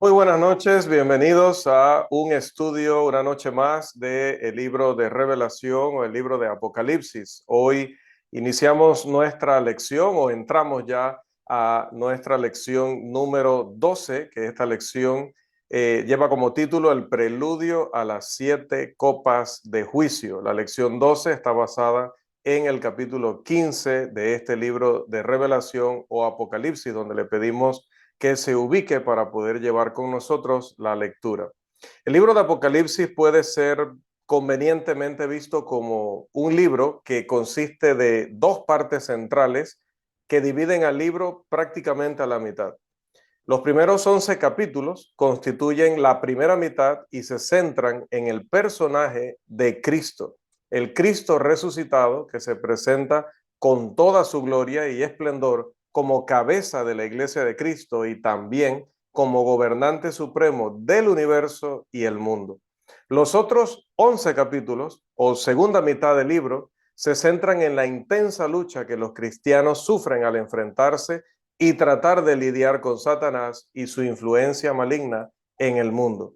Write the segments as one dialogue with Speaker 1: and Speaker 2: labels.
Speaker 1: Muy buenas noches, bienvenidos a un estudio, una noche más del libro de Revelación o el libro de Apocalipsis. Hoy iniciamos nuestra lección o entramos ya a nuestra lección número 12, que esta lección lleva como título El preludio a las 7 copas de juicio. La lección 12 está basada en el capítulo 15 de este libro de Revelación o Apocalipsis, donde le pedimos que se ubique para poder llevar con nosotros la lectura. El libro de Apocalipsis puede ser convenientemente visto como un libro que consiste de dos partes centrales que dividen al libro prácticamente a la mitad. Los primeros 11 capítulos constituyen la primera mitad y se centran en el personaje de Cristo, el Cristo resucitado que se presenta con toda su gloria y esplendor como cabeza de la iglesia de Cristo y también como gobernante supremo del universo y el mundo. Los otros 11 capítulos o segunda mitad del libro se centran en la intensa lucha que los cristianos sufren al enfrentarse y tratar de lidiar con Satanás y su influencia maligna en el mundo.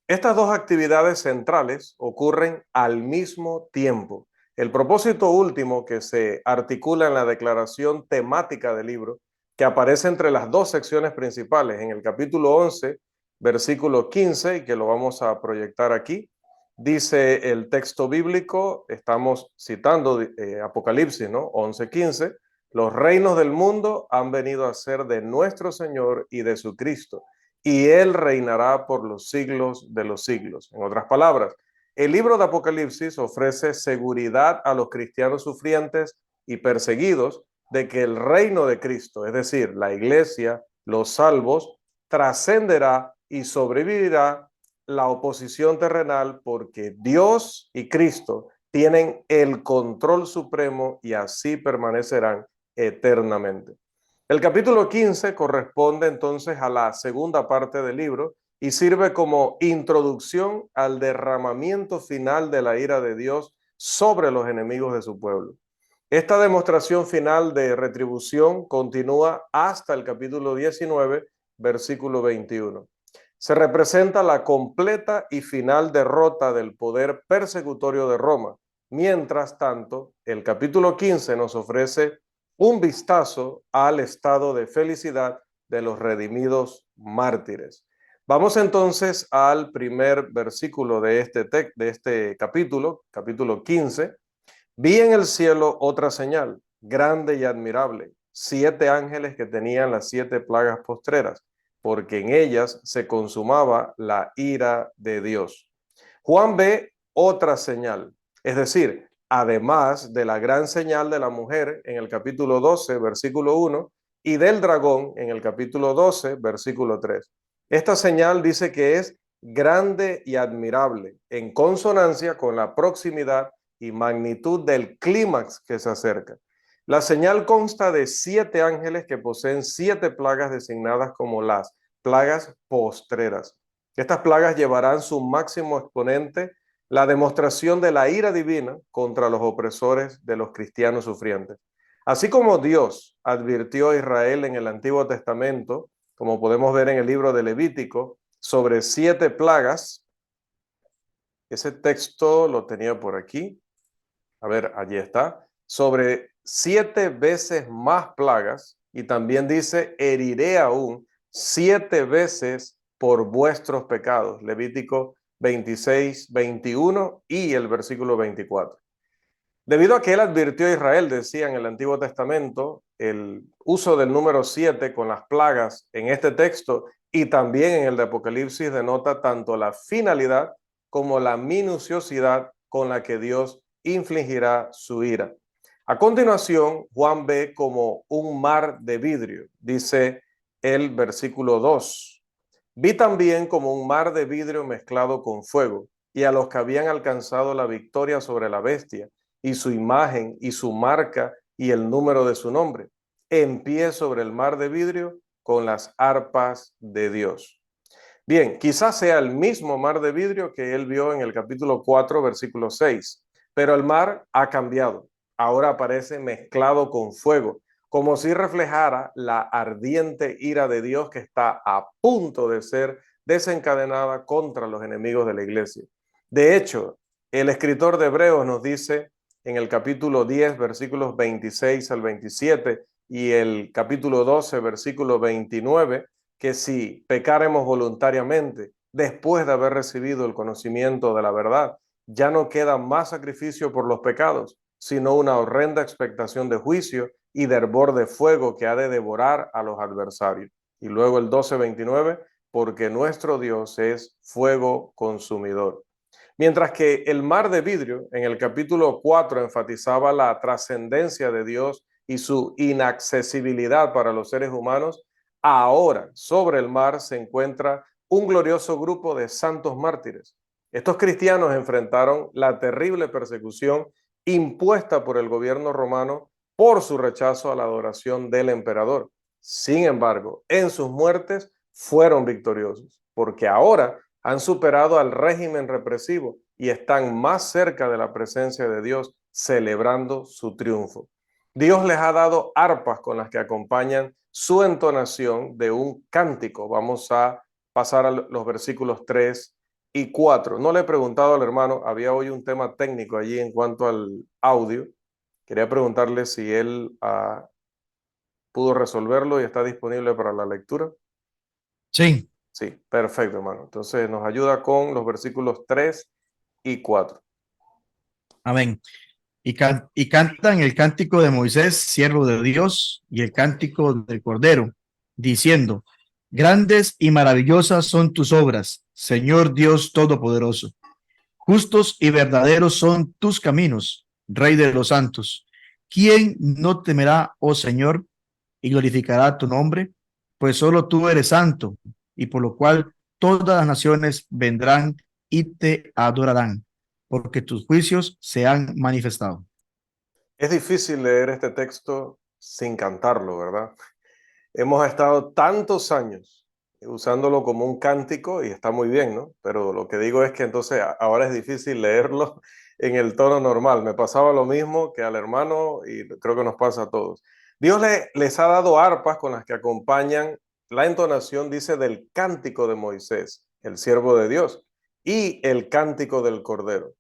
Speaker 1: Estas dos actividades centrales ocurren al mismo tiempo. El propósito último que se articula en la declaración temática del libro, que aparece entre las dos secciones principales, en el capítulo 11, versículo 15, y que lo vamos a proyectar aquí, dice el texto bíblico, estamos citando Apocalipsis, ¿no? 11:15, los reinos del mundo han venido a ser de nuestro Señor y de su Cristo, y Él reinará por los siglos de los siglos. En otras palabras, el libro de Apocalipsis ofrece seguridad a los cristianos sufrientes y perseguidos de que el reino de Cristo, es decir, la iglesia, los salvos, trascenderá y sobrevivirá la oposición terrenal porque Dios y Cristo tienen el control supremo y así permanecerán eternamente. El capítulo 15 corresponde entonces a la segunda parte del libro y sirve como introducción al derramamiento final de la ira de Dios sobre los enemigos de su pueblo. Esta demostración final de retribución continúa hasta el capítulo 19, versículo 21. Se representa la completa y final derrota del poder persecutorio de Roma. Mientras tanto, el capítulo 15 nos ofrece un vistazo al estado de felicidad de los redimidos mártires. Vamos entonces al primer versículo de este capítulo, capítulo 15. Vi en el cielo otra señal, grande y admirable, 7 ángeles que tenían las 7 plagas postreras, porque en ellas se consumaba la ira de Dios. Juan ve otra señal, es decir, además de la gran señal de la mujer en el capítulo 12, versículo 1, y del dragón en el capítulo 12, versículo 3. Esta señal dice que es grande y admirable, en consonancia con la proximidad y magnitud del clímax que se acerca. La señal consta de 7 ángeles que poseen 7 plagas designadas como las plagas postreras. Estas plagas llevarán su máximo exponente, la demostración de la ira divina contra los opresores de los cristianos sufrientes. Así como Dios advirtió a Israel en el Antiguo Testamento, como podemos ver en el libro de Levítico, sobre 7 plagas, ese texto lo tenía por aquí, a ver, allí está, sobre 7 veces más plagas, y también dice, heriré aún 7 veces por vuestros pecados. Levítico 26, 21 y el versículo 24. Debido a que él advirtió a Israel, decía en el Antiguo Testamento, el uso del número 7 con las plagas en este texto y también en el de Apocalipsis denota tanto la finalidad como la minuciosidad con la que Dios infligirá su ira. A continuación, Juan ve como un mar de vidrio, dice el versículo 2. Vi también como un mar de vidrio mezclado con fuego, y a los que habían alcanzado la victoria sobre la bestia, y su imagen, y su marca, y el número de su nombre, en pie sobre el mar de vidrio con las arpas de Dios. Bien, quizás sea el mismo mar de vidrio que él vio en el capítulo 4, versículo 6, pero el mar ha cambiado. Ahora aparece mezclado con fuego, como si reflejara la ardiente ira de Dios que está a punto de ser desencadenada contra los enemigos de la iglesia. De hecho, el escritor de Hebreos nos dice en el capítulo 10, versículos 26 al 27 y el capítulo 12, versículo 29, que si pecaremos voluntariamente después de haber recibido el conocimiento de la verdad, ya no queda más sacrificio por los pecados, sino una horrenda expectación de juicio y de hervor de fuego que ha de devorar a los adversarios. Y luego el 12:29, porque nuestro Dios es fuego consumidor. Mientras que el mar de vidrio en el capítulo 4 enfatizaba la trascendencia de Dios y su inaccesibilidad para los seres humanos, ahora sobre el mar se encuentra un glorioso grupo de santos mártires. Estos cristianos enfrentaron la terrible persecución impuesta por el gobierno romano por su rechazo a la adoración del emperador. Sin embargo, en sus muertes fueron victoriosos, porque ahora han superado al régimen represivo y están más cerca de la presencia de Dios, celebrando su triunfo. Dios les ha dado arpas con las que acompañan su entonación de un cántico. Vamos a pasar a los versículos 3 y 4. No le he preguntado al hermano, había hoy un tema técnico allí en cuanto al audio. Quería preguntarle si él pudo resolverlo y está disponible para la lectura.
Speaker 2: Sí,
Speaker 1: Sí, perfecto, hermano. Entonces nos ayuda con los versículos 3 y 4.
Speaker 2: amén. Y cantan el cántico de Moisés, siervo de Dios, y el cántico del Cordero, diciendo, grandes y maravillosas son tus obras, Señor Dios Todopoderoso. Justos y verdaderos son tus caminos, Rey de los santos. ¿Quién no temerá, oh Señor, y glorificará tu nombre? Pues solo tú eres santo, y por lo cual todas las naciones vendrán y te adorarán, porque tus juicios se han manifestado.
Speaker 1: Es difícil leer este texto sin cantarlo, ¿verdad? Hemos estado tantos años usándolo como un cántico y está muy bien, ¿no? Pero lo que digo es que entonces ahora es difícil leerlo en el tono normal. Me pasaba lo mismo que al hermano y creo que nos pasa a todos. Dios les ha dado arpas con las que acompañan la entonación, dice, del cántico de Moisés, el siervo de Dios, y el cántico del Cordero.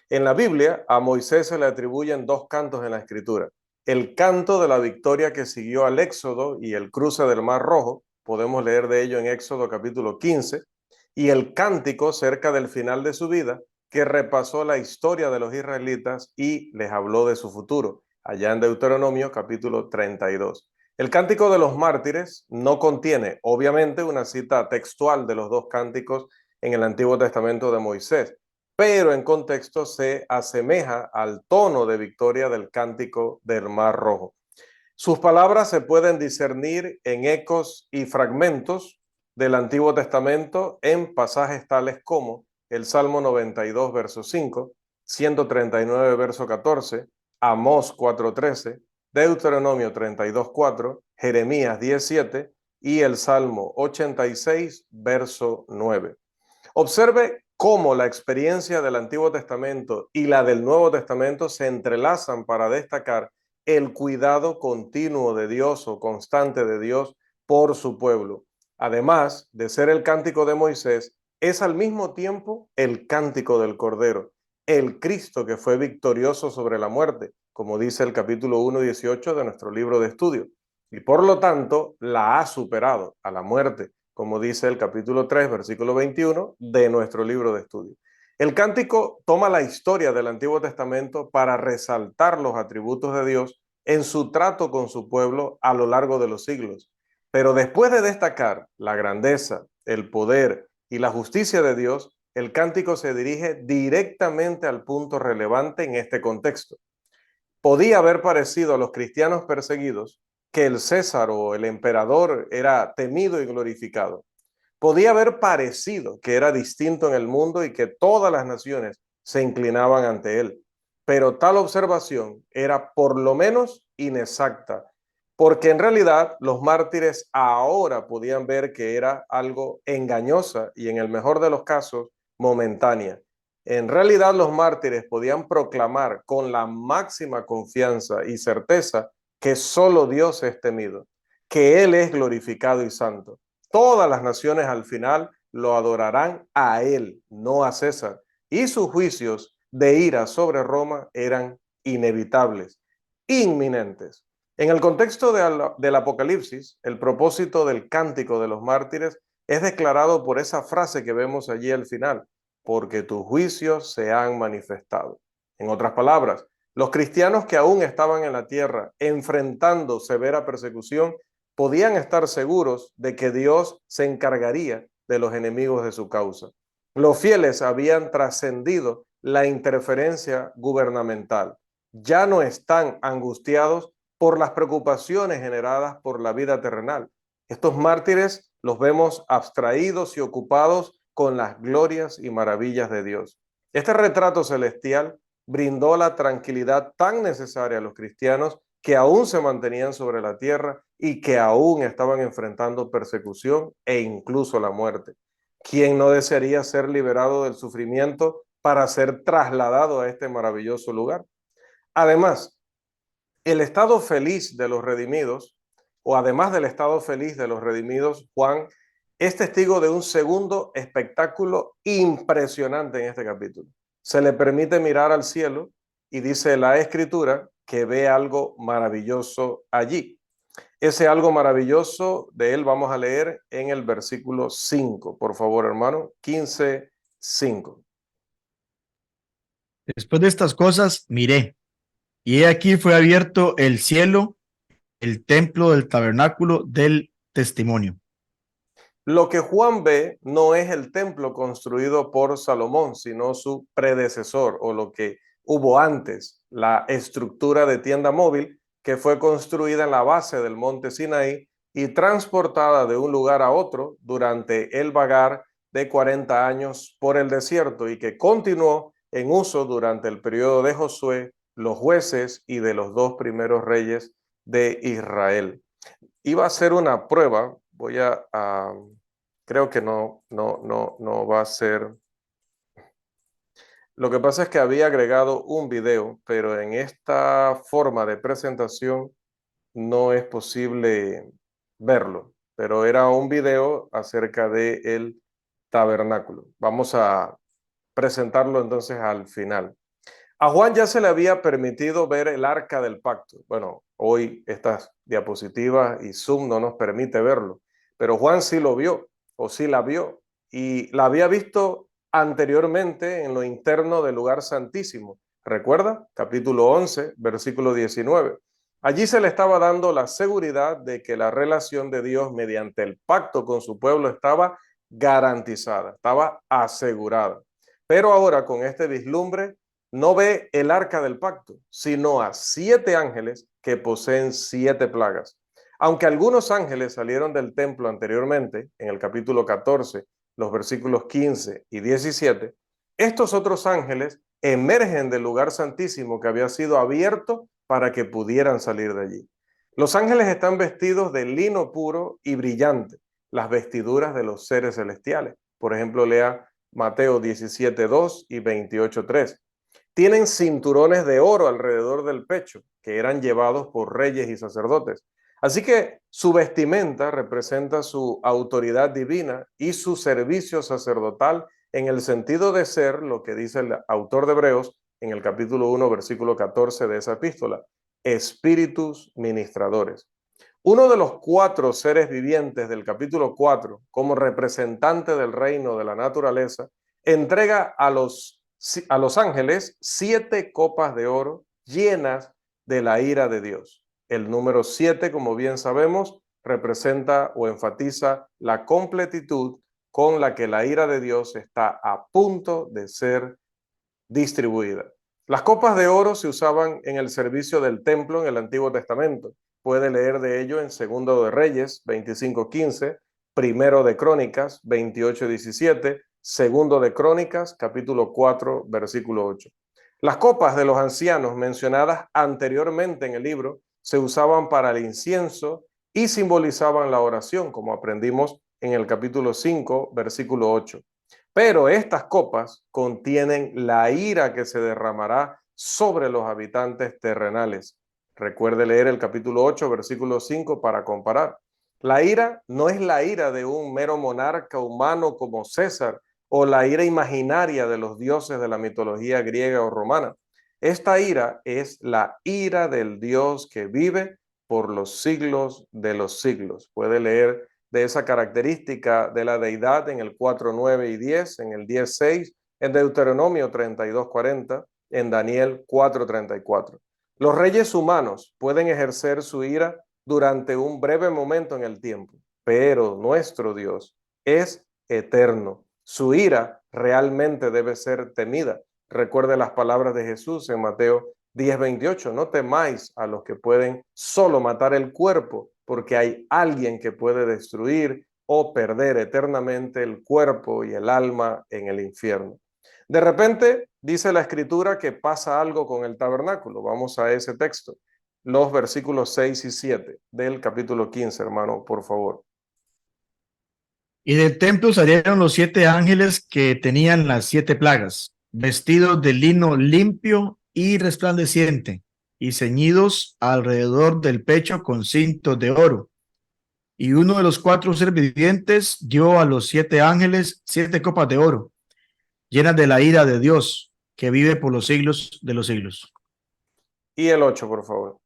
Speaker 1: En la Biblia, a Moisés se le atribuyen dos cantos en la Escritura. El canto de la victoria que siguió al Éxodo y el cruce del Mar Rojo, podemos leer de ello en Éxodo capítulo 15, y el cántico cerca del final de su vida, que repasó la historia de los israelitas y les habló de su futuro, allá en Deuteronomio capítulo 32. El cántico de los mártires no contiene, obviamente, una cita textual de los dos cánticos en el Antiguo Testamento de Moisés, pero en contexto se asemeja al tono de victoria del cántico del Mar Rojo. Sus palabras se pueden discernir en ecos y fragmentos del Antiguo Testamento en pasajes tales como el Salmo 92, verso 5, 139, verso 14, Amós 4:13, Deuteronomio 32:4, Jeremías 17 y el Salmo 86, verso 9. Observe cómo la experiencia del Antiguo Testamento y la del Nuevo Testamento se entrelazan para destacar el cuidado continuo de Dios o constante de Dios por su pueblo. Además de ser el cántico de Moisés, es al mismo tiempo el cántico del Cordero, el Cristo que fue victorioso sobre la muerte, como dice el capítulo 1:18 de nuestro libro de estudio, y por lo tanto la ha superado a la muerte, como dice el capítulo 3, versículo 21 de nuestro libro de estudio. El cántico toma la historia del Antiguo Testamento para resaltar los atributos de Dios en su trato con su pueblo a lo largo de los siglos. Pero después de destacar la grandeza, el poder y la justicia de Dios, el cántico se dirige directamente al punto relevante en este contexto. Podía haber parecido a los cristianos perseguidos que el César o el emperador era temido y glorificado. Podía haber parecido que era distinto en el mundo y que todas las naciones se inclinaban ante él. Pero tal observación era por lo menos inexacta, porque en realidad los mártires ahora podían ver que era algo engañosa y en el mejor de los casos momentánea. En realidad los mártires podían proclamar con la máxima confianza y certeza que solo Dios es temido, que Él es glorificado y santo. Todas las naciones al final lo adorarán a Él, no a César, y sus juicios de ira sobre Roma eran inevitables, inminentes. En el contexto del Apocalipsis, el propósito del cántico de los mártires es declarado por esa frase que vemos allí al final, porque tus juicios se han manifestado. En otras palabras, los cristianos que aún estaban en la tierra enfrentando severa persecución podían estar seguros de que Dios se encargaría de los enemigos de su causa. Los fieles habían trascendido la interferencia gubernamental. Ya no están angustiados por las preocupaciones generadas por la vida terrenal. Estos mártires los vemos abstraídos y ocupados con las glorias y maravillas de Dios. Este retrato celestial brindó la tranquilidad tan necesaria a los cristianos que aún se mantenían sobre la tierra y que aún estaban enfrentando persecución e incluso la muerte. ¿Quién no desearía ser liberado del sufrimiento para ser trasladado a este maravilloso lugar? Además, el estado feliz de los redimidos, o además del estado feliz de los redimidos, Juan es testigo de un segundo espectáculo impresionante en este capítulo. Se le permite mirar al cielo y dice la Escritura que ve algo maravilloso allí. Ese algo maravilloso de él vamos a leer en el versículo 5. Por favor, hermano, 15:5.
Speaker 2: Después de estas cosas, miré, y he aquí fue abierto el cielo, el templo del tabernáculo del testimonio.
Speaker 1: Lo que Juan ve no es el templo construido por Salomón, sino su predecesor o lo que hubo antes, la estructura de tienda móvil que fue construida en la base del monte Sinaí y transportada de un lugar a otro durante el vagar de 40 años por el desierto y que continuó en uso durante el periodo de Josué, los jueces y de los dos primeros reyes de Israel. Iba a ser una prueba, creo que no va a ser. Lo que pasa es que había agregado un video, pero en esta forma de presentación no es posible verlo, pero era un video acerca del tabernáculo. Vamos a presentarlo entonces al final. A Juan ya se le había permitido ver el arca del pacto. Bueno, hoy estas diapositivas y Zoom no nos permite verlo, pero Juan sí lo vio o sí la vio y la había visto anteriormente en lo interno del lugar santísimo. ¿Recuerda? Capítulo 11, versículo 19. Allí se le estaba dando la seguridad de que la relación de Dios mediante el pacto con su pueblo estaba garantizada, estaba asegurada. Pero ahora con este vislumbre no ve el arca del pacto, sino a 7 ángeles que poseen 7 plagas. Aunque algunos ángeles salieron del templo anteriormente, en el capítulo 14, los versículos 15 y 17, estos otros ángeles emergen del lugar santísimo que había sido abierto para que pudieran salir de allí. Los ángeles están vestidos de lino puro y brillante, las vestiduras de los seres celestiales. Por ejemplo, lea Mateo 17:2 y 28:3. Tienen cinturones de oro alrededor del pecho, que eran llevados por reyes y sacerdotes. Así que su vestimenta representa su autoridad divina y su servicio sacerdotal en el sentido de ser lo que dice el autor de Hebreos en el capítulo 1, versículo 14 de esa epístola, espíritus ministradores. Uno de los 4 seres vivientes del capítulo 4, como representante del reino de la naturaleza, entrega a los ángeles 7 copas de oro llenas de la ira de Dios. El número 7, como bien sabemos, representa o enfatiza la completitud con la que la ira de Dios está a punto de ser distribuida. Las copas de oro se usaban en el servicio del templo en el Antiguo Testamento. Puede leer de ello en Segundo de Reyes 25:15, Primero de Crónicas 28:17, Segundo de Crónicas capítulo 4 versículo 8. Las copas de los ancianos mencionadas anteriormente en el libro se usaban para el incienso y simbolizaban la oración, como aprendimos en el capítulo 5 versículo 8. Pero estas copas contienen la ira que se derramará sobre los habitantes terrenales. Recuerde leer el capítulo 8, versículo 5 para comparar. La ira no es la ira de un mero monarca humano como César o la ira imaginaria de los dioses de la mitología griega o romana. Esta ira es la ira del Dios que vive por los siglos de los siglos. Puede leer de esa característica de la deidad en el 4, 9 y 10, en el 10, 6, en Deuteronomio 32, 40, en Daniel 4, 34. Los reyes humanos pueden ejercer su ira durante un breve momento en el tiempo, pero nuestro Dios es eterno. Su ira realmente debe ser temida. Recuerde las palabras de Jesús en Mateo 10:28. No temáis a los que pueden solo matar el cuerpo, porque hay alguien que puede destruir o perder eternamente el cuerpo y el alma en el infierno. De repente, dice la escritura que pasa algo con el tabernáculo. Vamos a ese texto, los versículos 6 y 7 del capítulo 15, hermano, por favor.
Speaker 2: Y del templo salieron los 7 ángeles que tenían las 7 plagas, vestidos de lino limpio y resplandeciente, y ceñidos alrededor del pecho con cintos de oro. Y uno de los 4 seres vivientes dio a los 7 ángeles 7 copas de oro, llenas de la ira de Dios, que vive por los siglos de los siglos.
Speaker 1: Y el 8, por favor.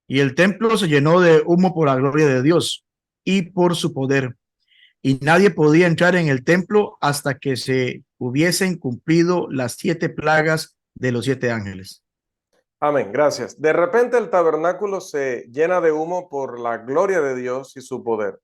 Speaker 2: Y el templo se llenó de humo por la gloria de Dios y por su poder, y nadie podía entrar en el templo hasta que se hubiesen cumplido las 7 plagas de los 7 ángeles.
Speaker 1: Amén, gracias. De repente el tabernáculo se llena de humo por la gloria de Dios y su poder.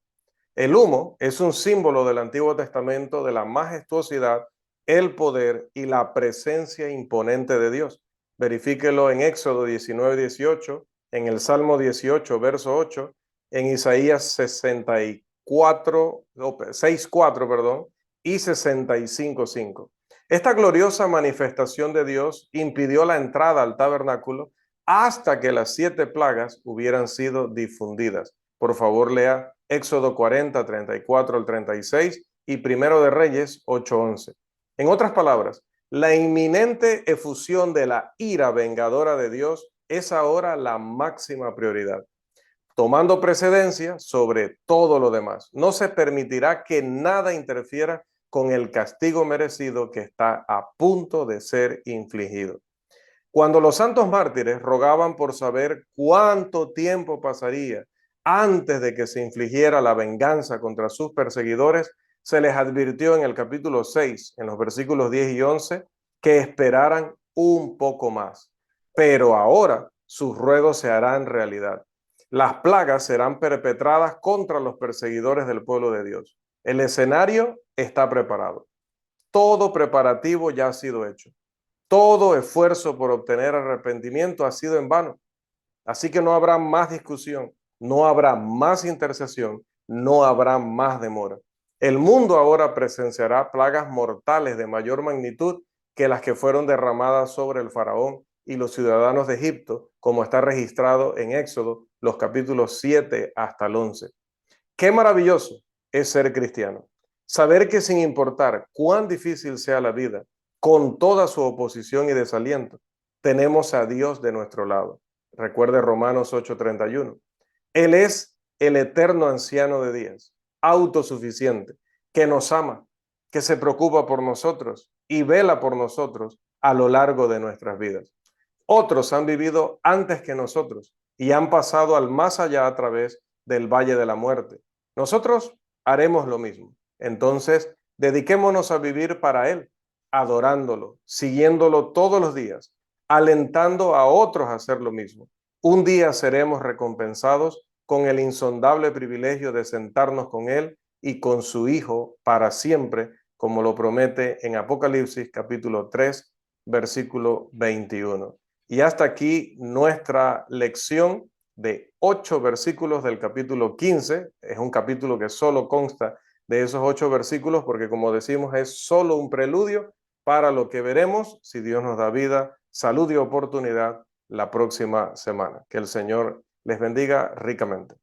Speaker 1: El humo es un símbolo del Antiguo Testamento de la majestuosidad, el poder y la presencia imponente de Dios. Verifíquelo en Éxodo 19:18, en el Salmo 18, verso 8, en Isaías 6:4, perdón, y 65:5. Esta gloriosa manifestación de Dios impidió la entrada al tabernáculo hasta que las 7 plagas hubieran sido difundidas. Por favor, lea Éxodo 40, 34 al 36 y Primero de Reyes 8:11. En otras palabras, la inminente efusión de la ira vengadora de Dios es ahora la máxima prioridad, tomando precedencia sobre todo lo demás. No se permitirá que nada interfiera con el castigo merecido que está a punto de ser infligido. Cuando los santos mártires rogaban por saber cuánto tiempo pasaría antes de que se infligiera la venganza contra sus perseguidores, se les advirtió en el capítulo 6, en los versículos 10 y 11, que esperaran un poco más. Pero ahora sus ruegos se harán realidad. Las plagas serán perpetradas contra los perseguidores del pueblo de Dios. El escenario está preparado. Todo preparativo ya ha sido hecho. Todo esfuerzo por obtener arrepentimiento ha sido en vano. Así que no habrá más discusión, no habrá más intercesión, no habrá más demora. El mundo ahora presenciará plagas mortales de mayor magnitud que las que fueron derramadas sobre el faraón y los ciudadanos de Egipto, como está registrado en Éxodo, los capítulos 7 hasta el 11. Qué maravilloso es ser cristiano. Saber que sin importar cuán difícil sea la vida, con toda su oposición y desaliento, tenemos a Dios de nuestro lado. Recuerde Romanos 8:31. Él es el eterno anciano de días, autosuficiente, que nos ama, que se preocupa por nosotros y vela por nosotros a lo largo de nuestras vidas. Otros han vivido antes que nosotros y han pasado al más allá a través del valle de la muerte. Nosotros haremos lo mismo. Entonces, dediquémonos a vivir para Él, adorándolo, siguiéndolo todos los días, alentando a otros a hacer lo mismo. Un día seremos recompensados con el insondable privilegio de sentarnos con Él y con su Hijo para siempre, como lo promete en Apocalipsis capítulo 3, versículo 21. Y hasta aquí nuestra lección de 8 versículos del capítulo 15. Es un capítulo que solo consta de esos 8 versículos porque, como decimos, es solo un preludio para lo que veremos, si Dios nos da vida, salud y oportunidad, la próxima semana. Que el Señor les bendiga ricamente.